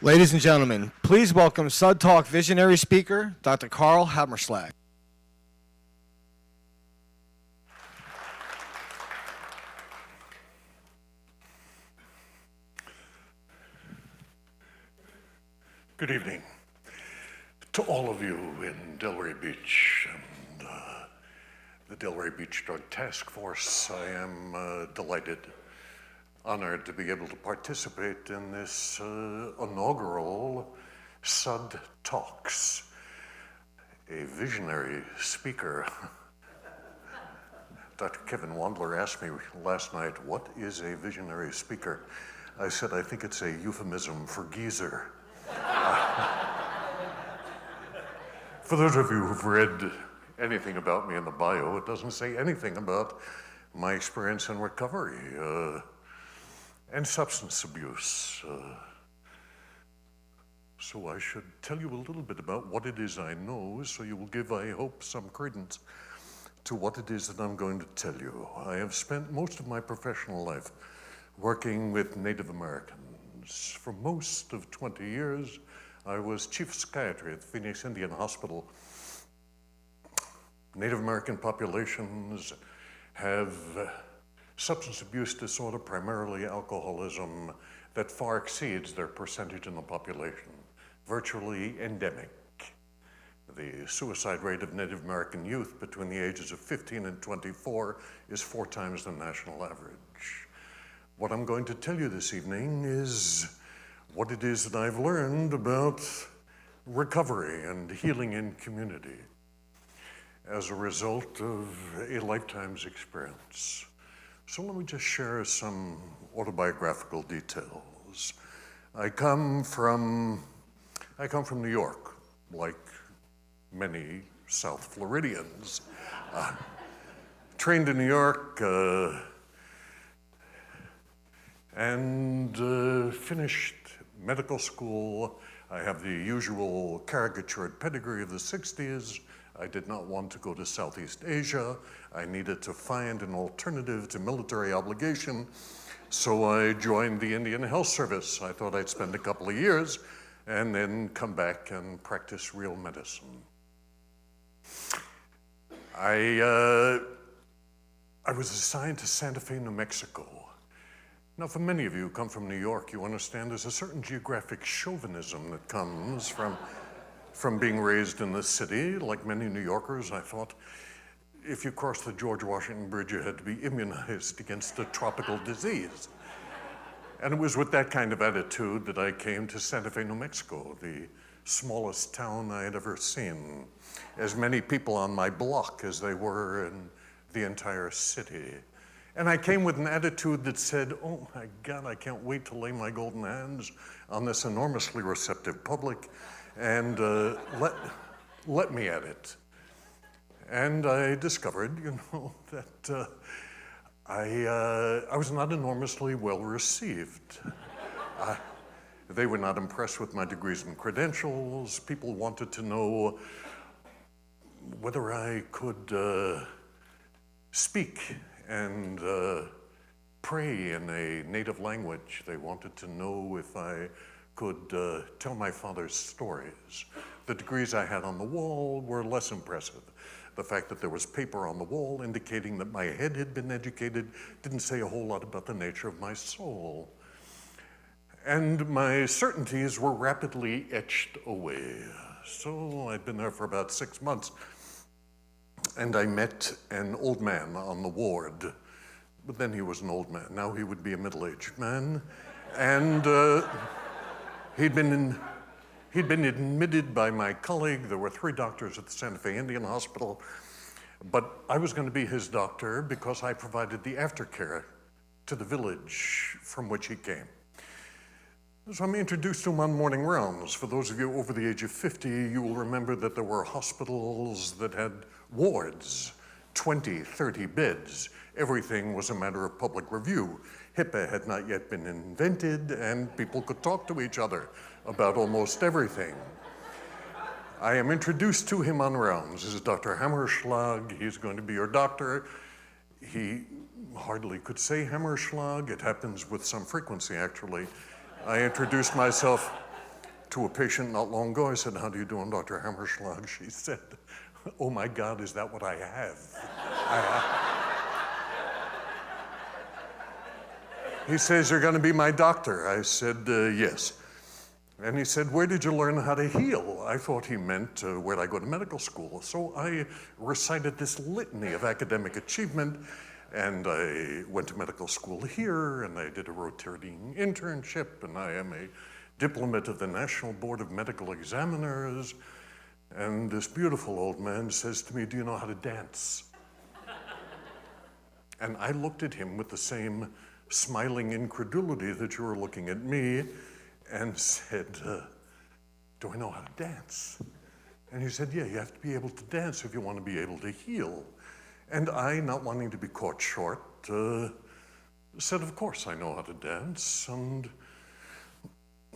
Ladies and gentlemen, please welcome SUD Talk visionary speaker, Dr. Carl Hammerschlag. Good evening to all of you in Delray Beach and the Delray Beach Drug Task Force. I am delighted, honored to be able to participate in this inaugural SUD Talks. A visionary speaker, Dr. Kevin Wandler, asked me last night, what is a visionary speaker? I said, I think it's a euphemism for geezer. For those of you who've read anything about me in the bio, it doesn't say anything about my experience in recovery and substance abuse. So I should tell you a little bit about what it is I know, so you will give, I hope, some credence to what it is that I'm going to tell you. I have spent most of my professional life working with Native Americans. For most of 20 years, I was chief psychiatrist at Phoenix Indian Hospital. Native American populations have substance abuse disorder, primarily alcoholism, that far exceeds their percentage in the population, virtually endemic. The suicide rate of Native American youth between the ages of 15 and 24 is 4 times the national average. What I'm going to tell you this evening is what it is that I've learned about recovery and healing in community as a result of a lifetime's experience. So let me just share some autobiographical details. I come from New York, like many South Floridians. Trained in New York and finished medical school. I have the usual caricatured pedigree of the 60s. I did not want to go to Southeast Asia. I needed to find an alternative to military obligation, so I joined the Indian Health Service. I thought I'd spend a couple of years and then come back and practice real medicine. I was assigned to Santa Fe, New Mexico. Now, for many of you who come from New York, you understand there's a certain geographic chauvinism that comes from being raised in this city. Like many New Yorkers, I thought if you crossed the George Washington Bridge, you had to be immunized against a tropical disease. And it was with that kind of attitude that I came to Santa Fe, New Mexico, the smallest town I had ever seen. As many people on my block as they were in the entire city. And I came with an attitude that said, oh my God, I can't wait to lay my golden hands on this enormously receptive public and let me at it. And I discovered, that I was not enormously well received. They were not impressed with my degrees and credentials. People wanted to know whether I could speak and pray in a native language. They wanted to know if I could tell my father's stories. The degrees I had on the wall were less impressive. The fact that there was paper on the wall indicating that my head had been educated didn't say a whole lot about the nature of my soul. And my certainties were rapidly etched away. So I'd been there for about 6 months. And I met an old man on the ward, but then he was an old man. Now he would be a middle-aged man. And he'd been admitted by my colleague. There were 3 doctors at the Santa Fe Indian Hospital, but I was going to be his doctor because I provided the aftercare to the village from which he came. So I'm introduced to him on morning rounds. For those of you over the age of 50, you will remember that there were hospitals that had wards, 20, 30 beds. Everything was a matter of public review. HIPAA had not yet been invented, and people could talk to each other about almost everything. I am introduced to him on rounds. This is Dr. Hammerschlag. He's going to be your doctor. He hardly could say Hammerschlag. It happens with some frequency, actually. I introduced myself to a patient not long ago. I said, "How do you doing, Dr. Hammerschlag?" She said, "Oh my God, is that what I have?" He says, "You're going to be my doctor." I said, "Yes." And he said, "Where did you learn how to heal?" I thought he meant, where'd I go to medical school? So I recited this litany of academic achievement, and I went to medical school here, and I did a rotating internship, and I am a diplomat of the National Board of Medical Examiners. And this beautiful old man says to me, "Do you know how to dance?" And I looked at him with the same smiling incredulity that you were looking at me, and said, "Do I know how to dance?" And he said, "Yeah, you have to be able to dance if you want to be able to heal." And I, not wanting to be caught short, said, "Of course I know how to dance." And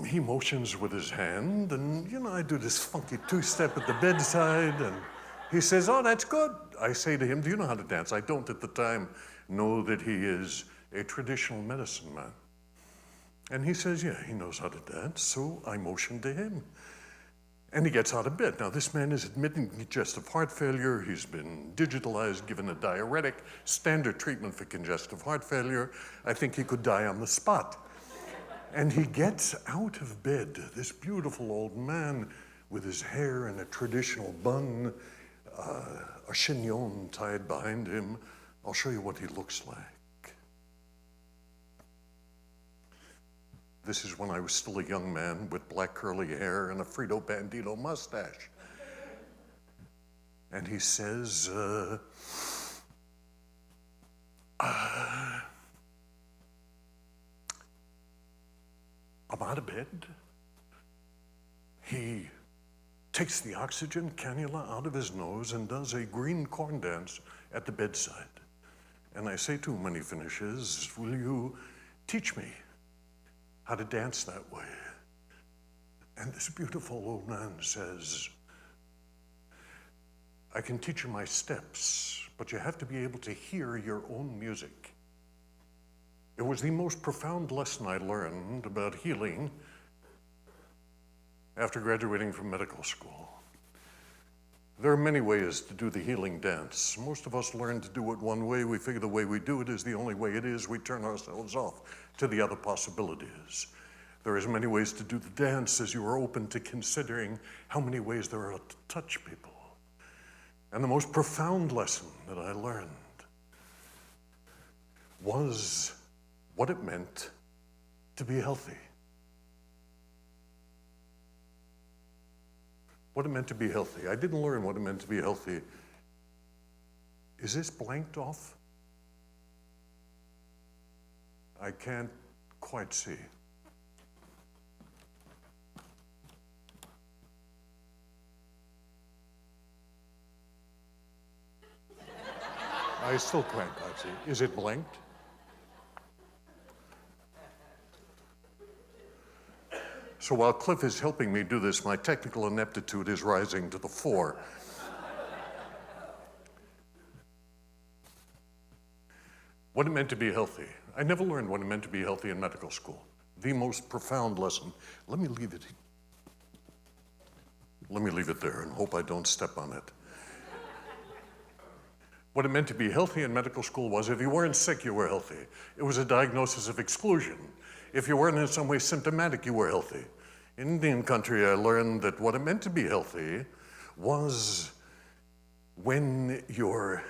he motions with his hand, and I do this funky two-step at the bedside, and he says, "Oh, that's good." I say to him, "Do you know how to dance?" I don't at the time know that he is a traditional medicine man. And he says, "Yeah, he knows how to dance." So I motion to him. And he gets out of bed. Now, this man is admitting congestive heart failure. He's been digitalized, given a diuretic, standard treatment for congestive heart failure. I think he could die on the spot. And he gets out of bed, this beautiful old man with his hair in a traditional bun, a chignon tied behind him. I'll show you what he looks like. This is when I was still a young man with black curly hair and a Frito Bandito mustache. And he says, I'm out of bed. He takes the oxygen cannula out of his nose and does a green corn dance at the bedside. And I say to him when he finishes, "Will you teach me how to dance that way?" And this beautiful old man says, "I can teach you my steps, but you have to be able to hear your own music." It was the most profound lesson I learned about healing after graduating from medical school. There are many ways to do the healing dance. Most of us learn to do it one way. We figure the way we do it is the only way it is. We turn ourselves off to the other possibilities. There are as many ways to do the dance as you are open to considering how many ways there are to touch people. And the most profound lesson that I learned was what it meant to be healthy. What it meant to be healthy. I didn't learn what it meant to be healthy. Is this blanked off? I can't quite see. I still can't quite see. Is it blanked? So while Cliff is helping me do this, my technical ineptitude is rising to the fore. What it meant to be healthy. I never learned what it meant to be healthy in medical school. The most profound lesson. Let me leave it there and hope I don't step on it. What it meant to be healthy in medical school was if you weren't sick, you were healthy. It was a diagnosis of exclusion. If you weren't in some way symptomatic, you were healthy. In Indian country, I learned that what it meant to be healthy was when your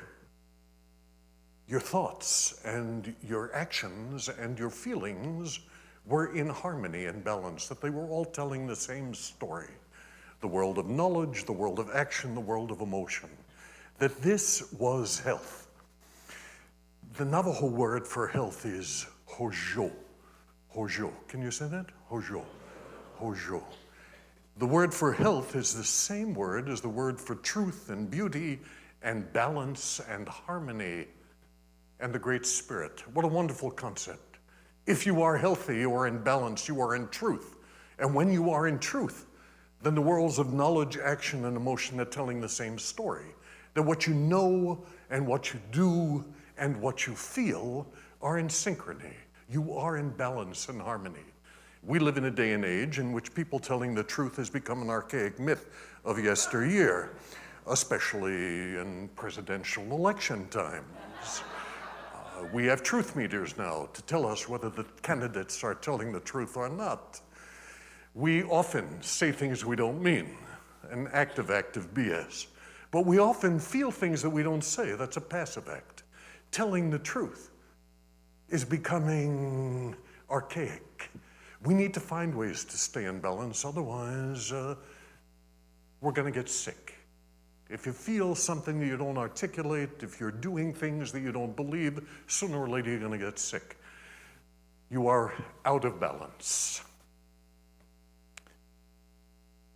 thoughts and your actions and your feelings were in harmony and balance, that they were all telling the same story. The world of knowledge, the world of action, the world of emotion. That this was health. The Navajo word for health is hojo. Hojo. Can you say that? Hojo. Hojo. The word for health is the same word as the word for truth and beauty and balance and harmony and the Great Spirit. What a wonderful concept. If you are healthy, you are in balance, you are in truth. And when you are in truth, then the worlds of knowledge, action, and emotion are telling the same story. That what you know and what you do and what you feel are in synchrony. You are in balance and harmony. We live in a day and age in which people telling the truth has become an archaic myth of yesteryear, especially in presidential election times. We have truth meters now to tell us whether the candidates are telling the truth or not. We often say things we don't mean, an active BS. But we often feel things that we don't say. That's a passive act. Telling the truth is becoming archaic. We need to find ways to stay in balance, otherwise we're going to get sick. If you feel something that you don't articulate, if you're doing things that you don't believe, sooner or later you're going to get sick. You are out of balance.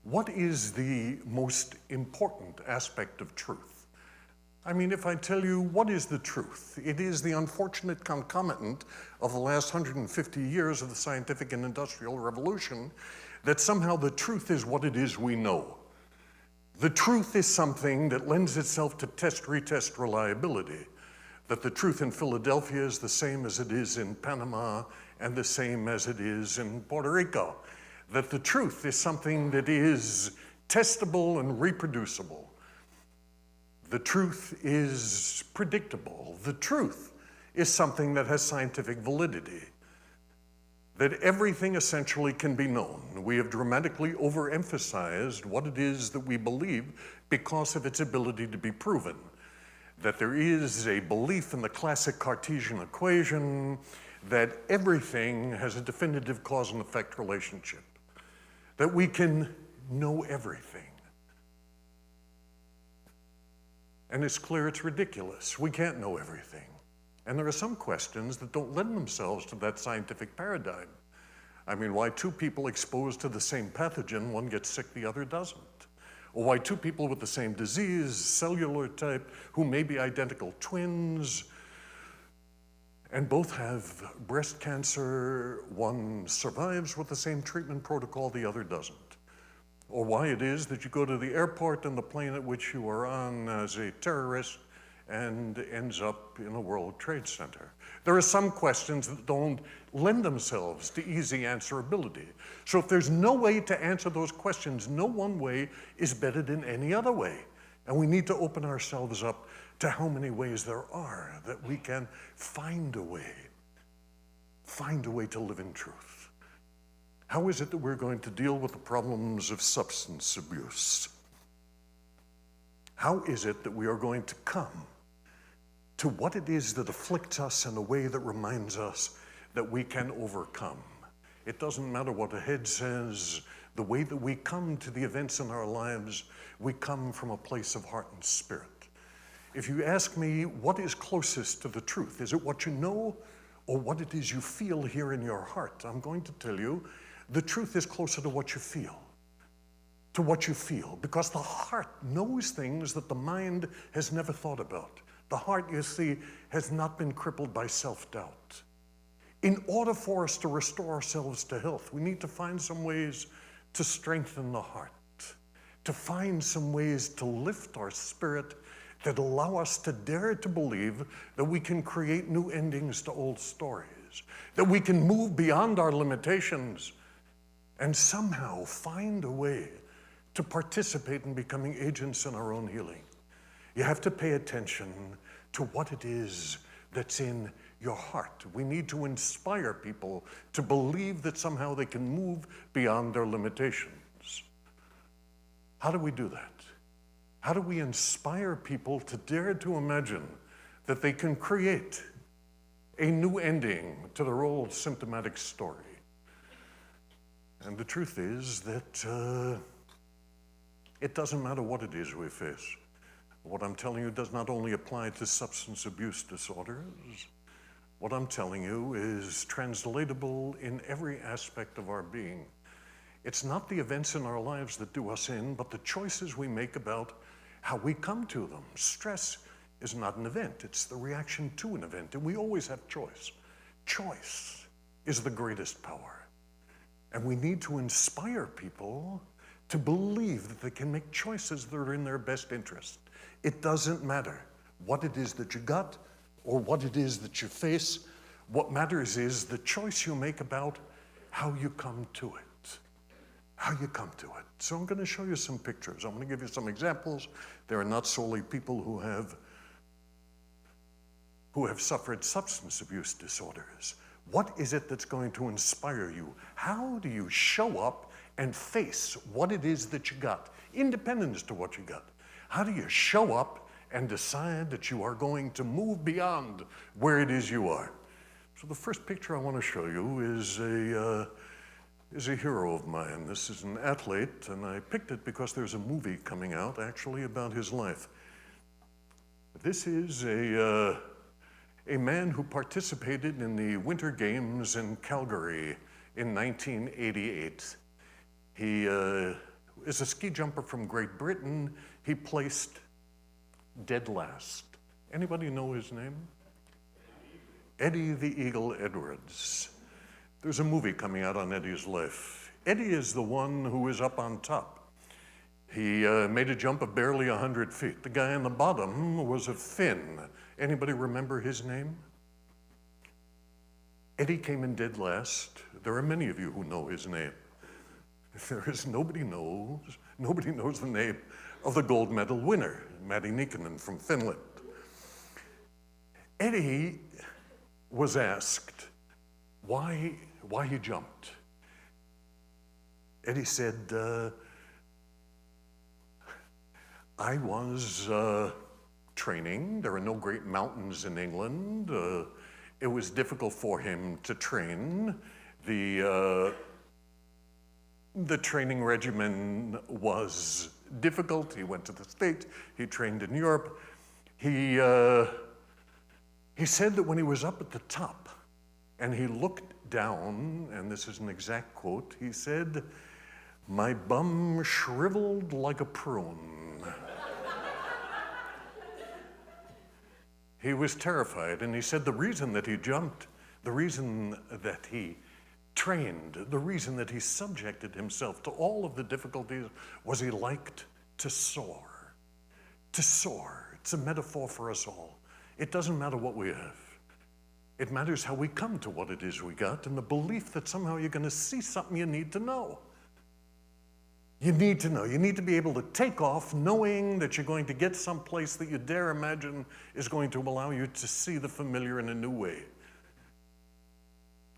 What is the most important aspect of truth? I mean, if I tell you what is the truth, it is the unfortunate concomitant of the last 150 years of the scientific and industrial revolution that somehow the truth is what it is we know. The truth is something that lends itself to test-retest reliability, that the truth in Philadelphia is the same as it is in Panama and the same as it is in Puerto Rico, that the truth is something that is testable and reproducible. The truth is predictable. The truth is something that has scientific validity, that everything essentially can be known. We have dramatically overemphasized what it is that we believe because of its ability to be proven. That there is a belief in the classic Cartesian equation that everything has a definitive cause and effect relationship, that we can know everything. And it's clear it's ridiculous. We can't know everything. And there are some questions that don't lend themselves to that scientific paradigm. I mean, why two people exposed to the same pathogen, one gets sick, the other doesn't? Or why two people with the same disease, cellular type, who may be identical twins, and both have breast cancer, one survives with the same treatment protocol, the other doesn't? Or why it is that you go to the airport and the plane at which you are on as a terrorist and ends up in a World Trade Center. There are some questions that don't lend themselves to easy answerability. So if there's no way to answer those questions, no one way is better than any other way. And we need to open ourselves up to how many ways there are that we can find a way to live in truth. How is it that we're going to deal with the problems of substance abuse? How is it that we are going to come to what it is that afflicts us in a way that reminds us that we can overcome? It doesn't matter what a head says. The way that we come to the events in our lives, we come from a place of heart and spirit. If you ask me what is closest to the truth, is it what you know or what it is you feel here in your heart? I'm going to tell you the truth is closer to what you feel. To what you feel, because the heart knows things that the mind has never thought about. The heart, you see, has not been crippled by self-doubt. In order for us to restore ourselves to health, we need to find some ways to strengthen the heart, to find some ways to lift our spirit that allow us to dare to believe that we can create new endings to old stories, that we can move beyond our limitations and somehow find a way to participate in becoming agents in our own healing. You have to pay attention to what it is that's in your heart. We need to inspire people to believe that somehow they can move beyond their limitations. How do we do that? How do we inspire people to dare to imagine that they can create a new ending to their old symptomatic story? And the truth is that it doesn't matter what it is we face. What I'm telling you does not only apply to substance abuse disorders. What I'm telling you is translatable in every aspect of our being. It's not the events in our lives that do us in, but the choices we make about how we come to them. Stress is not an event, it's the reaction to an event, and we always have choice. Choice is the greatest power. And we need to inspire people to believe that they can make choices that are in their best interest. It doesn't matter what it is that you got or what it is that you face. What matters is the choice you make about how you come to it. How you come to it. So I'm going to show you some pictures. I'm going to give you some examples. They are not solely people who have suffered substance abuse disorders. What is it that's going to inspire you? How do you show up and face what it is that you got, independent as to what you got? How do you show up and decide that you are going to move beyond where it is you are? So the first picture I want to show you is a hero of mine. This is an athlete, and I picked it because there's a movie coming out actually about his life. This is a man who participated in the Winter Games in Calgary in 1988. He is a ski jumper from Great Britain. He placed dead last. Anybody know his name? Eddie the Eagle Edwards. There's a movie coming out on Eddie's life. Eddie is the one who is up on top. He made a jump of barely 100 feet. The guy on the bottom was a Finn. Anybody remember his name? Eddie came in dead last. There are many of you who know his name. Nobody knows the name of the gold medal winner, Matti Nikkanen from Finland. Eddie was asked why he jumped. Eddie said, I was training. There are no great mountains in England. It was difficult for him to train. The training regimen was difficult. He went to the States. He trained in Europe. He said that when he was up at the top and he looked down, and this is an exact quote, he said, "My bum shriveled like a prune." He was terrified, and he said the reason that he jumped, the reason that he trained, the reason that he subjected himself to all of the difficulties was he liked to soar. To soar. It's a metaphor for us all. It doesn't matter what we have. It matters how we come to what it is we got, and the belief that somehow you're going to see something you need to know. You need to know. You need to be able to take off knowing that you're going to get someplace that you dare imagine is going to allow you to see the familiar in a new way.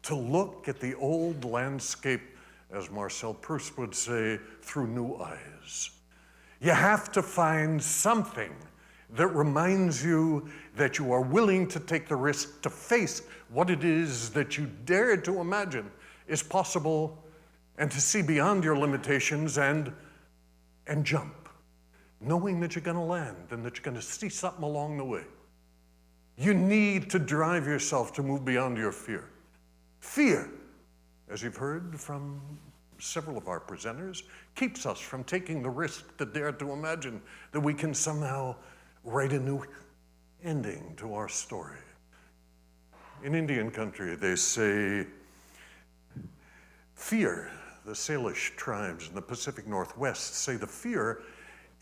To look at the old landscape, as Marcel Proust would say, through new eyes. You have to find something that reminds you that you are willing to take the risk to face what it is that you dared to imagine is possible, and to see beyond your limitations and jump, knowing that you're going to land and that you're going to see something along the way. You need to drive yourself to move beyond your fear. Fear, as you've heard from several of our presenters, keeps us from taking the risk to dare to imagine that we can somehow write a new ending to our story. In Indian country, they say, fear, the Salish tribes in the Pacific Northwest say the fear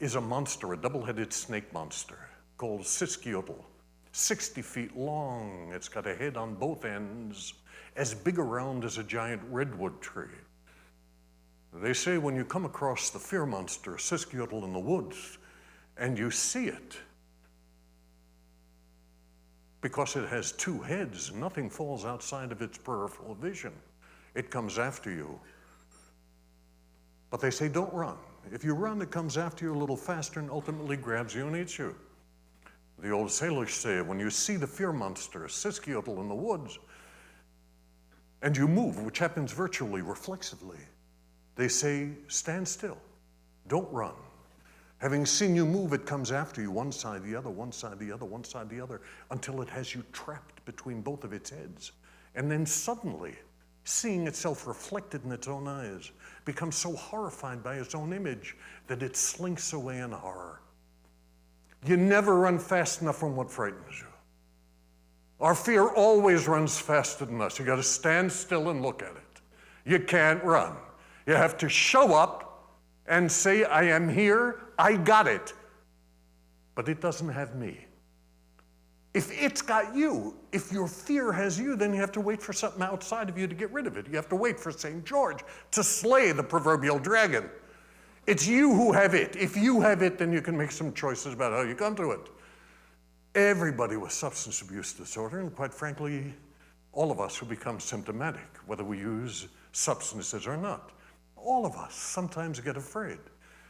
is a monster, a double-headed snake monster called Siskiotl, 60 feet long. It's got a head on both ends, as big around as a giant redwood tree. They say when you come across the fear monster, Siskiotl, in the woods, and you see it, because it has two heads, nothing falls outside of its peripheral vision. It comes after you. But they say don't run. If you run, it comes after you a little faster and ultimately grabs you and eats you. The old Salish say when you see the fear monster, Siskiotl, in the woods, and you move, which happens virtually reflexively, they say stand still, don't run. Having seen you move, it comes after you, one side, the other, one side, the other, one side, the other, until it has you trapped between both of its heads. And then suddenly, seeing itself reflected in its own eyes, becomes so horrified by its own image that it slinks away in horror. You never run fast enough from what frightens you. Our fear always runs faster than us. You got to stand still and look at it. You can't run. You have to show up and say, I am here, I got it. But it doesn't have me. If it's got you, if your fear has you, then you have to wait for something outside of you to get rid of it. You have to wait for St. George to slay the proverbial dragon. It's you who have it. If you have it, then you can make some choices about how you come to it. Everybody with substance abuse disorder, and quite frankly, all of us who become symptomatic, whether we use substances or not, all of us sometimes get afraid.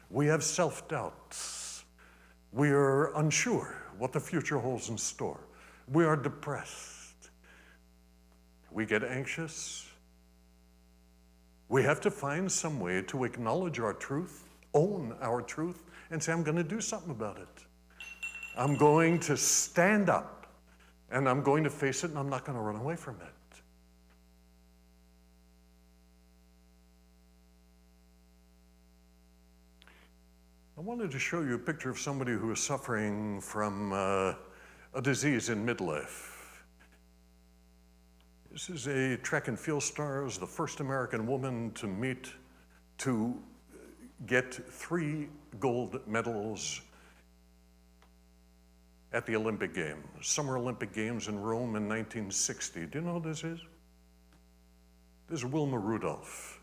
We have self-doubts. We are unsure what the future holds in store. We are depressed. We get anxious. We have to find some way to acknowledge our truth, own our truth, and say, I'm going to do something about it. I'm going to stand up, and I'm going to face it, and I'm not going to run away from it. I wanted to show you a picture of somebody who is suffering from a disease in midlife. This is a track and field star, the first American woman to get 3 gold medals at the Olympic Games, Summer Olympic Games in Rome in 1960. Do you know who this is? This is Wilma Rudolph.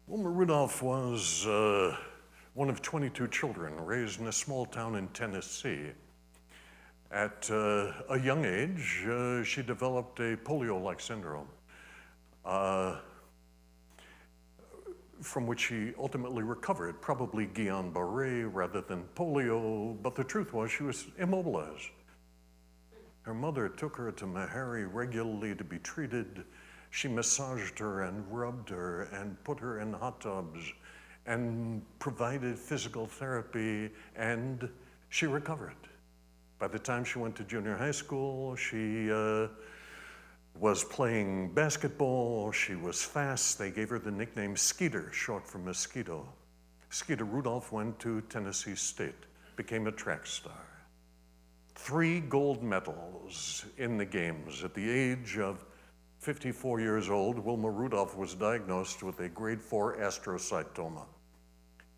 Wilma Rudolph was one of 22 children raised in a small town in Tennessee. At a young age, she developed a polio-like syndrome, from which she ultimately recovered, probably Guillain-Barré rather than polio, but the truth was she was immobilized. Her mother took her to Meharry regularly to be treated. She massaged her and rubbed her and put her in hot tubs and provided physical therapy, and she recovered. By the time she went to junior high school, she was playing basketball. She was fast. They gave her the nickname Skeeter, short for mosquito. Skeeter Rudolph went to Tennessee State, became a track star. 3 gold medals in the games. At the age of 54 years old, Wilma Rudolph was diagnosed with a grade 4 astrocytoma,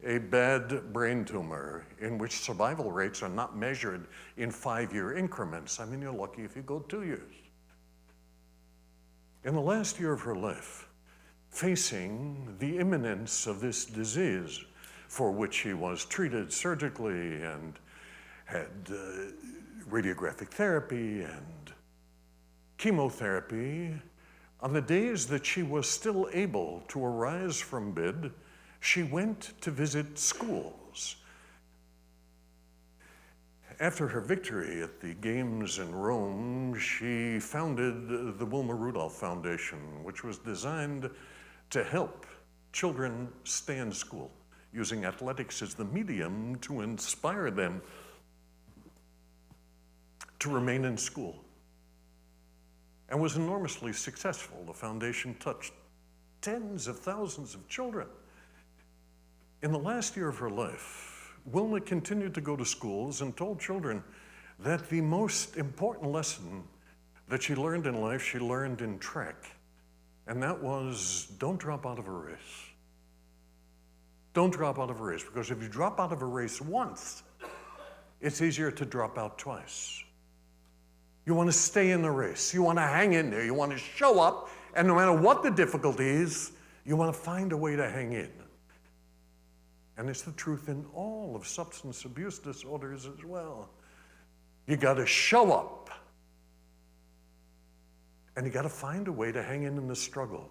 a bad brain tumor in which survival rates are not measured in 5-year increments. I mean, you're lucky if you go 2 years. In the last year of her life, facing the imminence of this disease for which she was treated surgically and had radiographic therapy and chemotherapy, on the days that she was still able to arise from bed, she went to visit schools. After her victory at the Games in Rome, she founded the Wilma Rudolph Foundation, which was designed to help children stay in school, using athletics as the medium to inspire them to remain in school, and was enormously successful. The foundation touched tens of thousands of children. In the last year of her life, Wilma continued to go to schools and told children that the most important lesson that she learned in life, she learned in track, and that was, don't drop out of a race. Don't drop out of a race, because if you drop out of a race once, it's easier to drop out twice. You want to stay in the race. You want to hang in there. You want to show up, and no matter what the difficulty is, you want to find a way to hang in. And it's the truth in all of substance abuse disorders as well. You got to show up, and you got to find a way to hang in the struggle,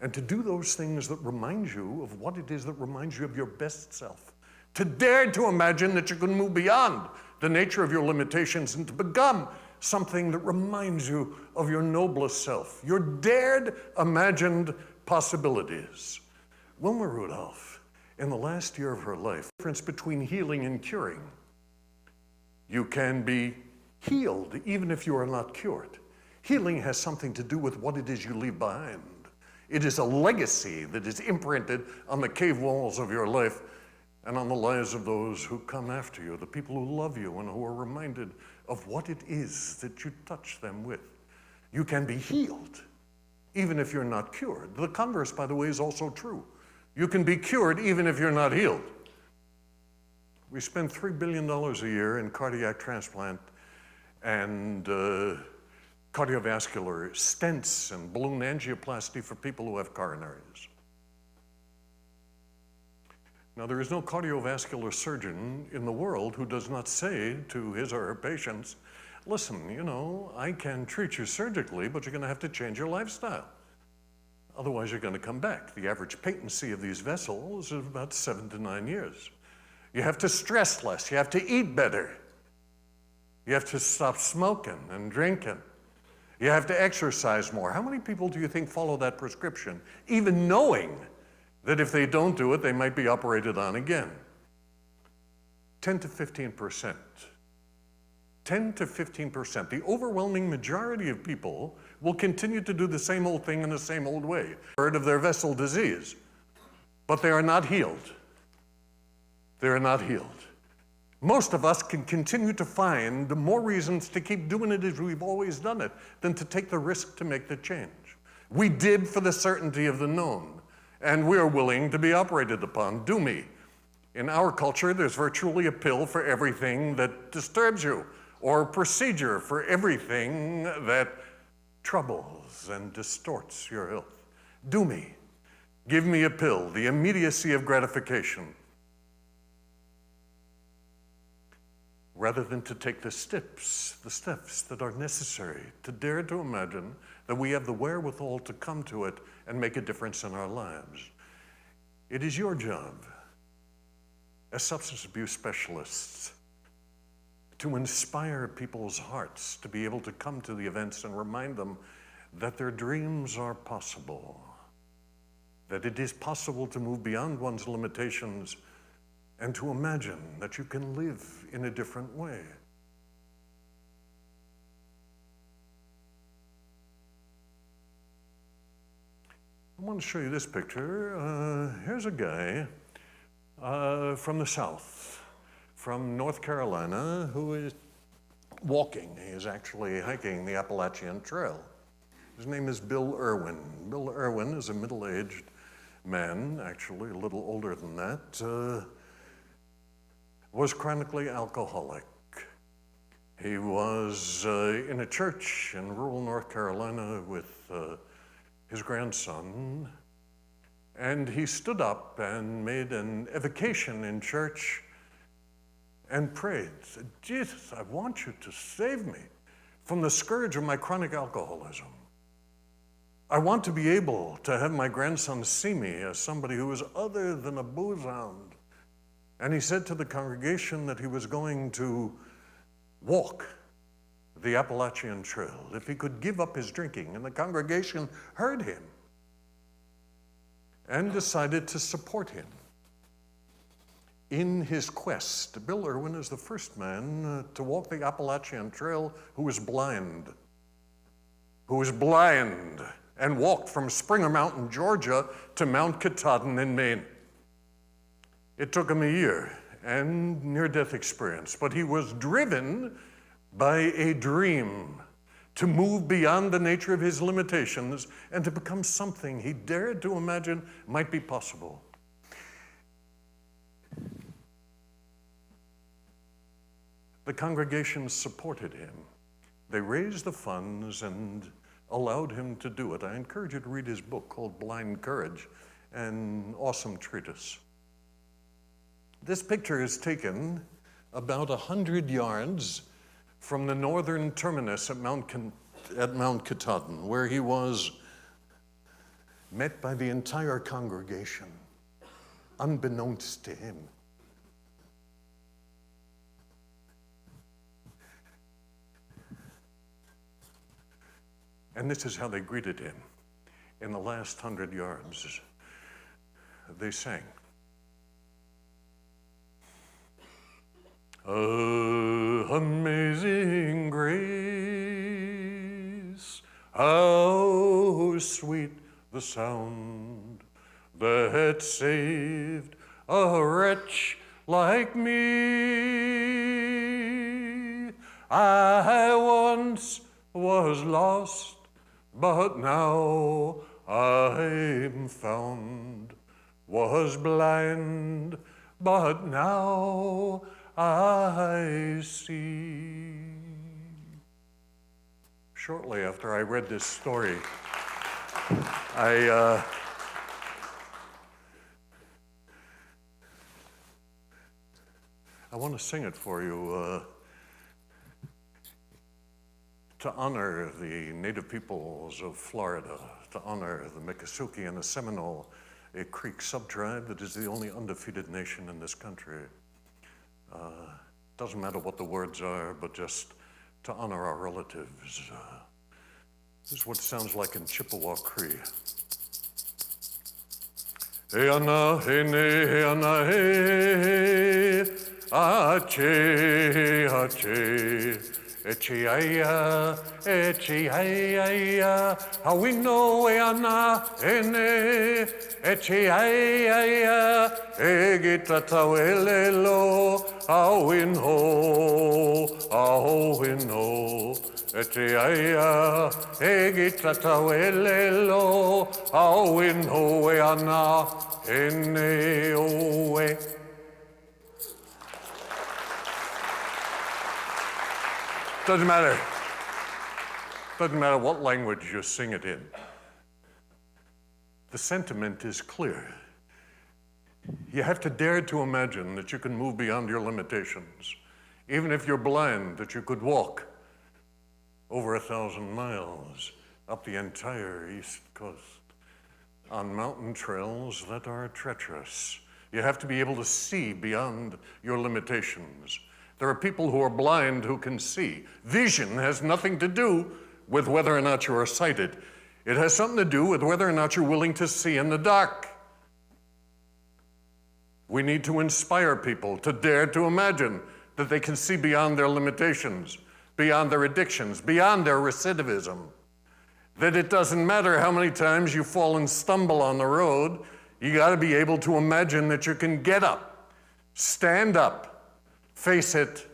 and to do those things that remind you of what it is that reminds you of your best self. To dare to imagine that you can move beyond the nature of your limitations and to become something that reminds you of your noblest self, your dared, imagined possibilities. Wilma Rudolph, in the last year of her life, the difference between healing and curing. You can be healed even if you are not cured. Healing has something to do with what it is you leave behind. It is a legacy that is imprinted on the cave walls of your life and on the lives of those who come after you, the people who love you and who are reminded of what it is that you touch them with. You can be healed even if you're not cured. The converse, by the way, is also true. You can be cured even if you're not healed. We spend $3 billion a year in cardiac transplant and cardiovascular stents and balloon angioplasty for people who have coronaries. Now, there is no cardiovascular surgeon in the world who does not say to his or her patients, listen, you know, I can treat you surgically, but you're going to have to change your lifestyle. Otherwise, you're going to come back. The average patency of these vessels is about 7 to 9 years. You have to stress less. You have to eat better. You have to stop smoking and drinking. You have to exercise more. How many people do you think follow that prescription, even knowing that if they don't do it, they might be operated on again? 10 to 15%. 10 to 15%. The overwhelming majority of people will continue to do the same old thing in the same old way. Heard of their vessel disease, but they are not healed. They are not healed. Most of us can continue to find more reasons to keep doing it as we've always done it than to take the risk to make the change. We did for the certainty of the known, and we're willing to be operated upon. Do me. In our culture, there's virtually a pill for everything that disturbs you, or a procedure for everything that troubles and distorts your health. Do me. Give me a pill, the immediacy of gratification, rather than to take the steps that are necessary to dare to imagine that we have the wherewithal to come to it and make a difference in our lives. It is your job as substance abuse specialists to inspire people's hearts to be able to come to the events and remind them that their dreams are possible, that it is possible to move beyond one's limitations and to imagine that you can live in a different way. I want to show you this picture. Here's a guy from the South, from North Carolina, who is walking. He is actually hiking the Appalachian Trail. His name is Bill Irwin. Bill Irwin is a middle-aged man, actually a little older than that, was chronically alcoholic. He was in a church in rural North Carolina with his grandson, and he stood up and made an evocation in church and prayed, said, Jesus, I want you to save me from the scourge of my chronic alcoholism. I want to be able to have my grandson see me as somebody who is other than a booze hound. And he said to the congregation that he was going to walk the Appalachian Trail if he could give up his drinking. And the congregation heard him and decided to support him in his quest. Bill Irwin is the first man to walk the Appalachian Trail who was blind. And walked from Springer Mountain, Georgia to Mount Katahdin in Maine. It took him a year and near-death experience, but he was driven by a dream to move beyond the nature of his limitations and to become something he dared to imagine might be possible. The congregation supported him. They raised the funds and allowed him to do it. I encourage you to read his book called Blind Courage, an awesome treatise. This picture is taken about 100 yards from the northern terminus at Mount Katahdin, where he was met by the entire congregation, unbeknownst to him. And this is how they greeted him. In the last 100 yards, they sang. Amazing grace, how sweet the sound that saved a wretch like me. I once was lost, but now I'm found, was blind, but now I see. shortly after I read this story. I want to sing it for you to honor the native peoples of Florida, to honor the Miccosukee and the Seminole, a Creek subtribe that is the only undefeated nation in this country. Doesn't matter what the words are, but just to honor our relatives. This is what it sounds like in Chippewa Cree. He ana, he ne, he ana, he, ache, ache. Echiaya, how we know we are not in it. Echiaya, egita tawelelo, how we know, Echiaya, egita tawelelo, how we know we are not in it. Doesn't matter. Doesn't matter what language you sing it in. The sentiment is clear. You have to dare to imagine that you can move beyond your limitations. Even if you're blind, that you could walk over 1,000 miles up the entire East Coast on mountain trails that are treacherous. You have to be able to see beyond your limitations. There are people who are blind who can see. Vision has nothing to do with whether or not you are sighted. It has something to do with whether or not you're willing to see in the dark. We need to inspire people to dare to imagine that they can see beyond their limitations, beyond their addictions, beyond their recidivism. That it doesn't matter how many times you fall and stumble on the road, you gotta be able to imagine that you can get up, stand up, face it,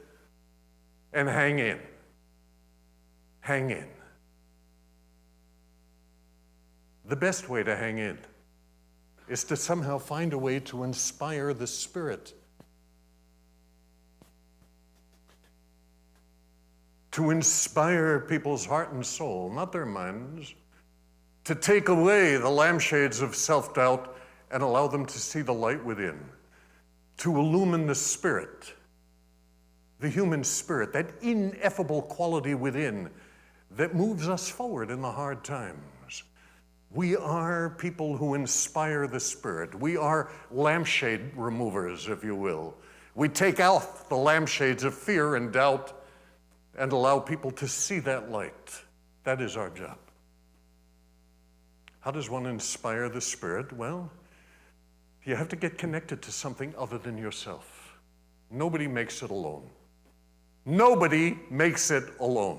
and hang in. Hang in. The best way to hang in is to somehow find a way to inspire the spirit. To inspire people's heart and soul, not their minds. To take away the lampshades of self-doubt and allow them to see the light within. To illumine the spirit. The human spirit, that ineffable quality within that moves us forward in the hard times. We are people who inspire the spirit. We are lampshade removers, if you will. We take out the lampshades of fear and doubt and allow people to see that light. That is our job. How does one inspire the spirit? Well, you have to get connected to something other than yourself. Nobody makes it alone. Nobody makes it alone.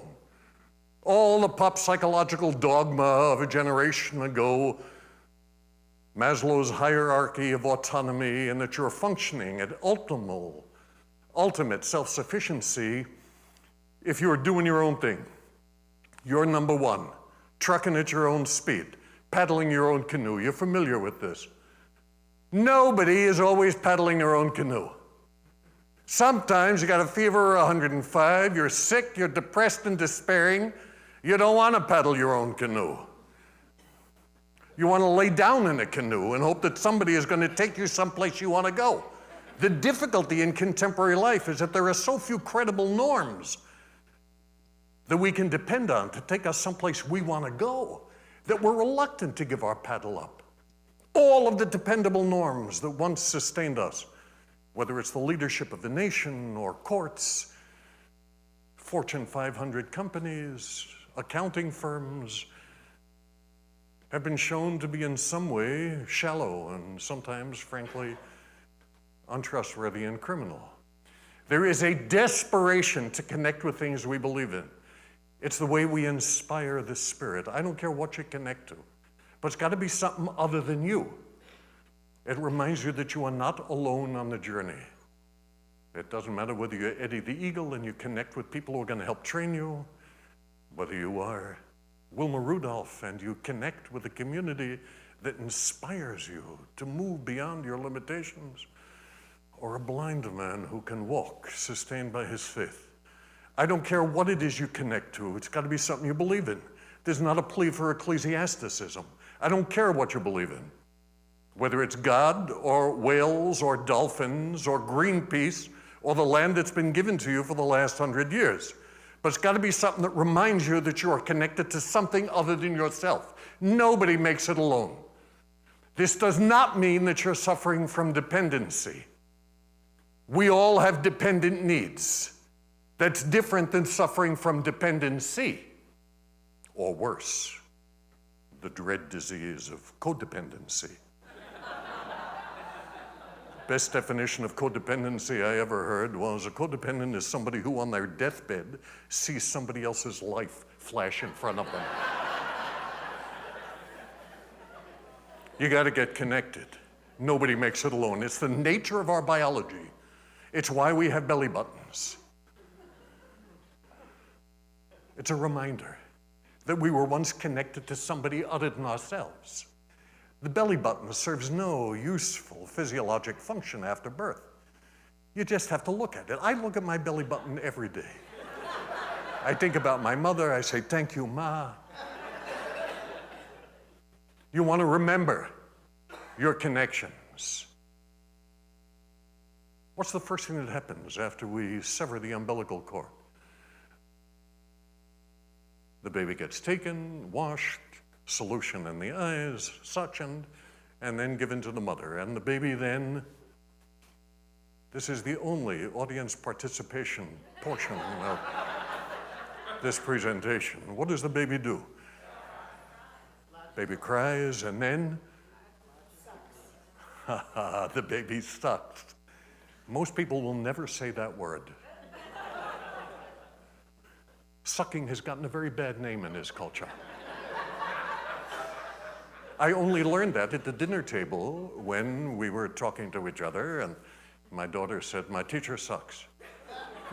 All the pop psychological dogma of a generation ago, Maslow's hierarchy of autonomy, and that you're functioning at ultimate self-sufficiency if you're doing your own thing. You're number one, trucking at your own speed, paddling your own canoe. You're familiar with this. Nobody is always paddling their own canoe. Sometimes you got a fever of 105, you're sick, you're depressed and despairing. You don't want to paddle your own canoe. You want to lay down in a canoe and hope that somebody is going to take you someplace you want to go. The difficulty in contemporary life is that there are so few credible norms that we can depend on to take us someplace we want to go, that we're reluctant to give our paddle up. All of the dependable norms that once sustained us, whether it's the leadership of the nation or courts, Fortune 500 companies, accounting firms, have been shown to be in some way shallow and sometimes, frankly, untrustworthy and criminal. There is a desperation to connect with things we believe in. It's the way we inspire the spirit. I don't care what you connect to, but it's got to be something other than you. It reminds you that you are not alone on the journey. It doesn't matter whether you're Eddie the Eagle and you connect with people who are going to help train you, whether you are Wilma Rudolph and you connect with a community that inspires you to move beyond your limitations, or a blind man who can walk, sustained by his faith. I don't care what it is you connect to. It's got to be something you believe in. There's not a plea for ecclesiasticism. I don't care what you believe in. Whether it's God or whales or dolphins or Greenpeace or the land that's been given to you for the last 100 years. But it's got to be something that reminds you that you are connected to something other than yourself. Nobody makes it alone. This does not mean that you're suffering from dependency. We all have dependent needs. That's different than suffering from dependency, or worse, the dread disease of codependency. Best definition of codependency I ever heard was a codependent is somebody who on their deathbed sees somebody else's life flash in front of them. You got to get connected. Nobody makes it alone. It's the nature of our biology. It's why we have belly buttons. It's a reminder that we were once connected to somebody other than ourselves. The belly button serves no useful physiologic function after birth. You just have to look at it. I look at my belly button every day. I think about my mother. I say, thank you, Ma. You want to remember your connections. What's the first thing that happens after we sever the umbilical cord? The baby gets taken, washed, solution in the eyes, suctioned, and then given to the mother. And the baby then, this is the only audience participation portion of this presentation. What does the baby do? Baby cries, and then? The baby sucks. Most people will never say that word. Sucking has gotten a very bad name in this culture. I only learned that at the dinner table when we were talking to each other, and my daughter said, my teacher sucks.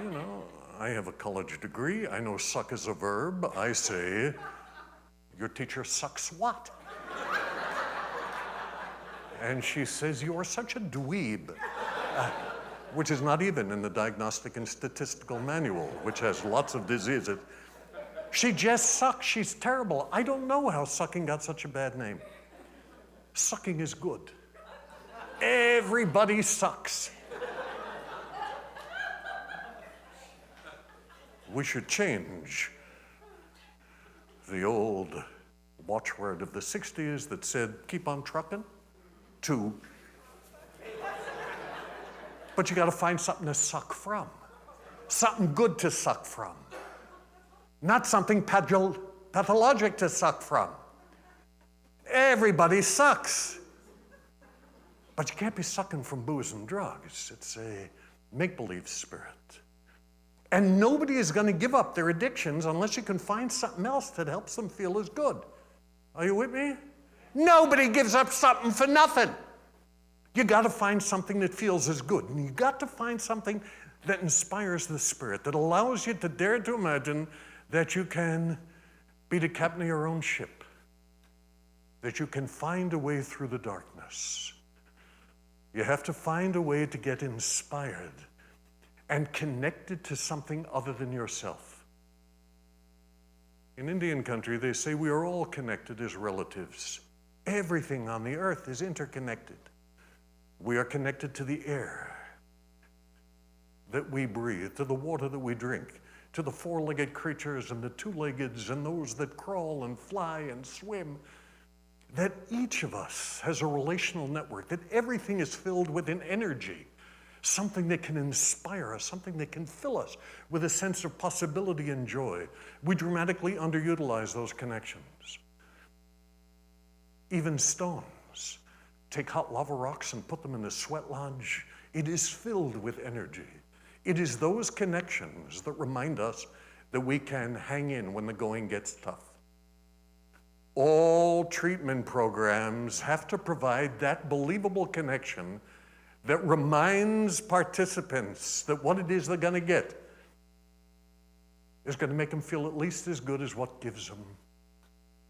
You know, I have a college degree. I know suck is a verb. I say, your teacher sucks what? And she says, you are such a dweeb. Which is not even in the Diagnostic and Statistical Manual, which has lots of diseases. She just sucks. She's terrible. I don't know how sucking got such a bad name. Sucking is good. Everybody sucks. We should change the old watchword of the 60s that said, keep on trucking, to but you got to find something to suck from. Something good to suck from. Not something pathologic to suck from. Everybody sucks. But you can't be sucking from booze and drugs. It's a make-believe spirit. And nobody is going to give up their addictions unless you can find something else that helps them feel as good. Are you with me? Nobody gives up something for nothing. You got to find something that feels as good. And you got to find something that inspires the spirit, that allows you to dare to imagine that you can be the captain of your own ship, that you can find a way through the darkness. You have to find a way to get inspired and connected to something other than yourself. In Indian country, they say we are all connected as relatives. Everything on the earth is interconnected. We are connected to the air that we breathe, to the water that we drink, to the four-legged creatures and the two-leggeds and those that crawl and fly and swim, that each of us has a relational network, that everything is filled with an energy, something that can inspire us, something that can fill us with a sense of possibility and joy. We dramatically underutilize those connections. Even stones. Take hot lava rocks and put them in the sweat lodge. It is filled with energy. It is those connections that remind us that we can hang in when the going gets tough. All treatment programs have to provide that believable connection that reminds participants that what it is they're going to get is going to make them feel at least as good as what gives them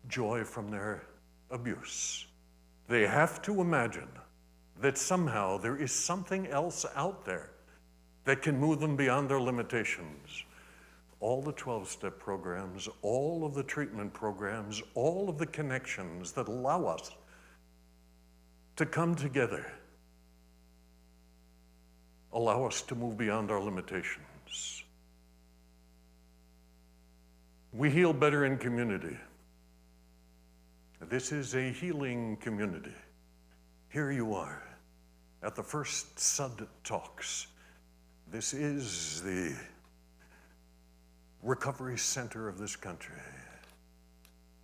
joy from their abuse. They have to imagine that somehow there is something else out there that can move them beyond their limitations. all the 12-step programs, all of the treatment programs, all of the connections that allow us to come together, allow us to move beyond our limitations. We heal better in community. This is a healing community. Here you are at the first SUD talks. This is the recovery center of this country.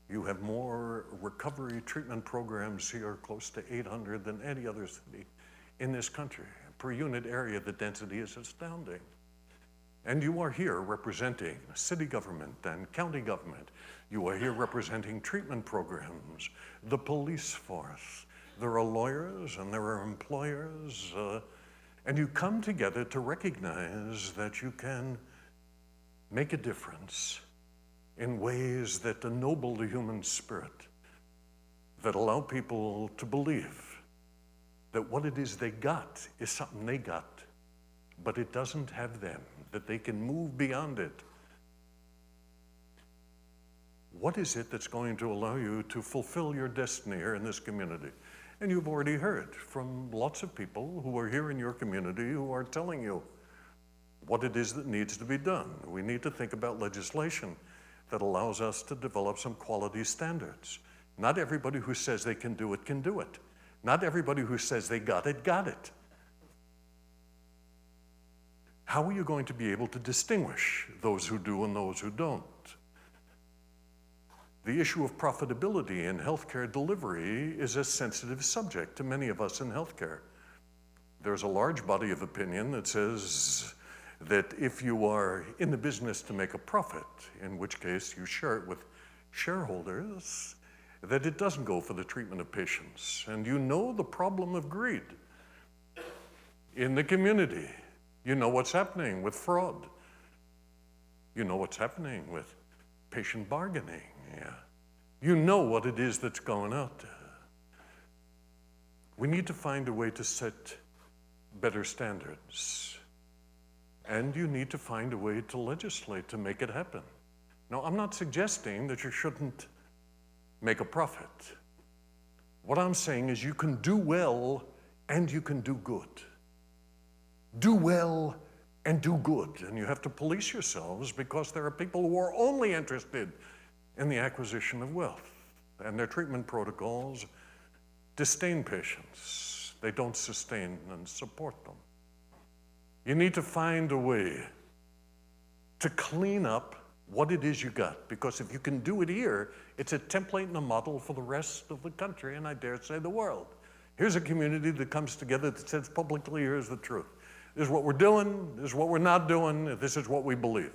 You have more recovery treatment programs here, close to 800, than any other city in this country. Per unit area, the density is astounding. And you are here representing city government and county government. You are here representing treatment programs, the police force. There are lawyers and there are employers, and you come together to recognize that you can make a difference in ways that ennoble the human spirit, that allow people to believe that what it is they got is something they got, but it doesn't have them, that they can move beyond it. What is it that's going to allow you to fulfill your destiny here in this community? And you've already heard from lots of people who are here in your community who are telling you what it is that needs to be done. We need to think about legislation that allows us to develop some quality standards. Not everybody who says they can do it can do it. Not everybody who says they got it, got it. How are you going to be able to distinguish those who do and those who don't? The issue of profitability in healthcare delivery is a sensitive subject to many of us in healthcare. There's a large body of opinion that says that if you are in the business to make a profit, in which case you share it with shareholders, that it doesn't go for the treatment of patients. And you know the problem of greed in the community. You know what's happening with fraud. You know what's happening with patient bargaining. Yeah. You know what it is that's going out there. We need to find a way to set better standards. And you need to find a way to legislate to make it happen. Now, I'm not suggesting that you shouldn't make a profit. What I'm saying is you can do well and you can do good. Do well and do good. And you have to police yourselves because there are people who are only interested in the acquisition of wealth. And their treatment protocols disdain patients. They don't sustain and support them. You need to find a way to clean up what it is you got, because if you can do it here, it's a template and a model for the rest of the country, and I dare say the world. Here's a community that comes together that says publicly, here's the truth. This is what we're doing, this is what we're not doing, this is what we believe.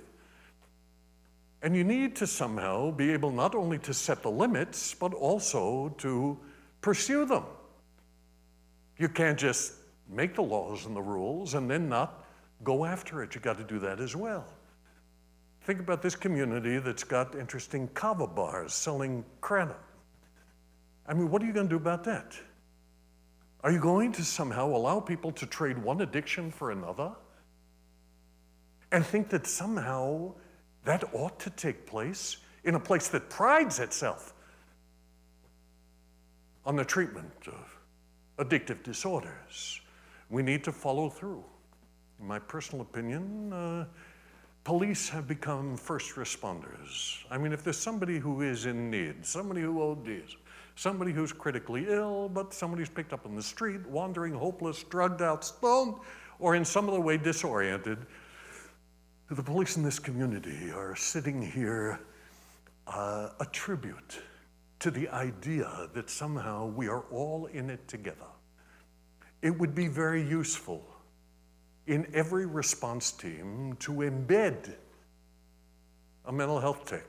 And you need to somehow be able not only to set the limits, but also to pursue them. You can't just make the laws and the rules and then not go after it. You got to do that as well. Think about this community that's got interesting kava bars selling kratom. I mean, what are you going to do about that? Are you going to somehow allow people to trade one addiction for another and think that somehow that ought to take place in a place that prides itself on the treatment of addictive disorders? We need to follow through. In my personal opinion, police have become first responders. I mean, if there's somebody who is in need, somebody who ODs, somebody who's critically ill, but somebody who's picked up on the street, wandering, hopeless, drugged out, stoned, or in some other way disoriented, the police in this community are sitting here a tribute to the idea that somehow we are all in it together. It would be very useful in every response team to embed a mental health tech.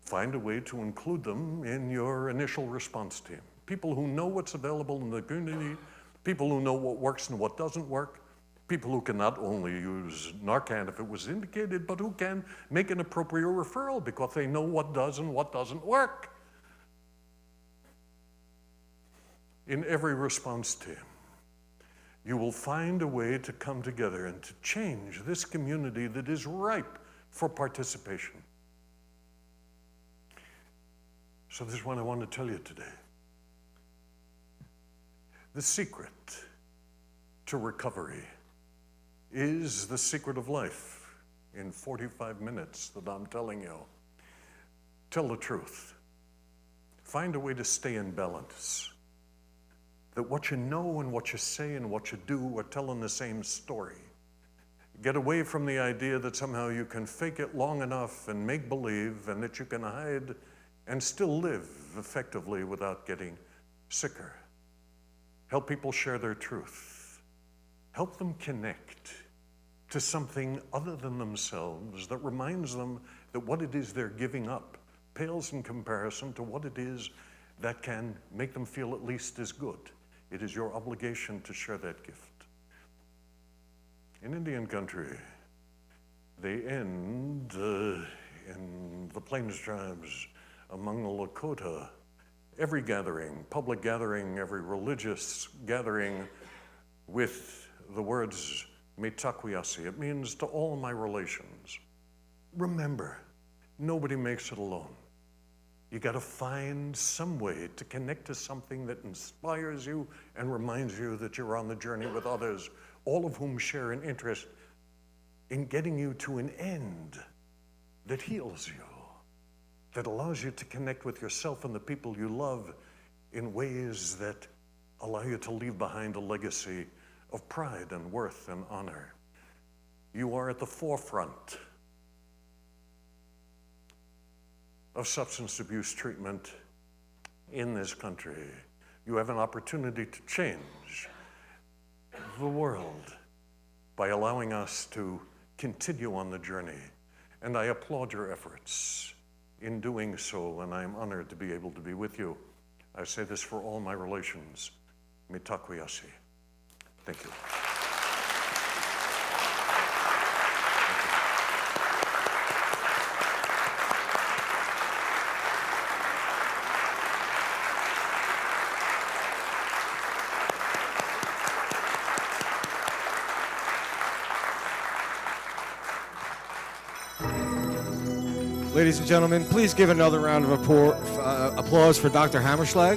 Find a way to include them in your initial response team. People who know what's available in the community, people who know what works and what doesn't work, people who can not only use Narcan if it was indicated, but who can make an appropriate referral because they know what does and what doesn't work. In every response team, you will find a way to come together and to change this community that is ripe for participation. So this is what I want to tell you today. The secret to recovery is the secret of life in 45 minutes that I'm telling you. Tell the truth. Find a way to stay in balance. That what you know and what you say and what you do are telling the same story. Get away from the idea that somehow you can fake it long enough and make believe, and that you can hide and still live effectively without getting sicker. Help people share their truth. Help them connect to something other than themselves that reminds them that what it is they're giving up pales in comparison to what it is that can make them feel at least as good. It is your obligation to share that gift. In Indian country, they end in the Plains tribes among the Lakota, every gathering, public gathering, every religious gathering with the words, Mitakwiyasi. It means to all my relations. Remember, nobody makes it alone. You got to find some way to connect to something that inspires you and reminds you that you're on the journey with others, all of whom share an interest in getting you to an end that heals you, that allows you to connect with yourself and the people you love in ways that allow you to leave behind a legacy of pride and worth and honor. You are at the forefront of substance abuse treatment in this country. You have an opportunity to change the world by allowing us to continue on the journey. And I applaud your efforts in doing so, and I'm honored to be able to be with you. I say this for all my relations. Mitakwiyasi. Thank you. Ladies and gentlemen, please give another round of applause for Dr. Hammerschlag.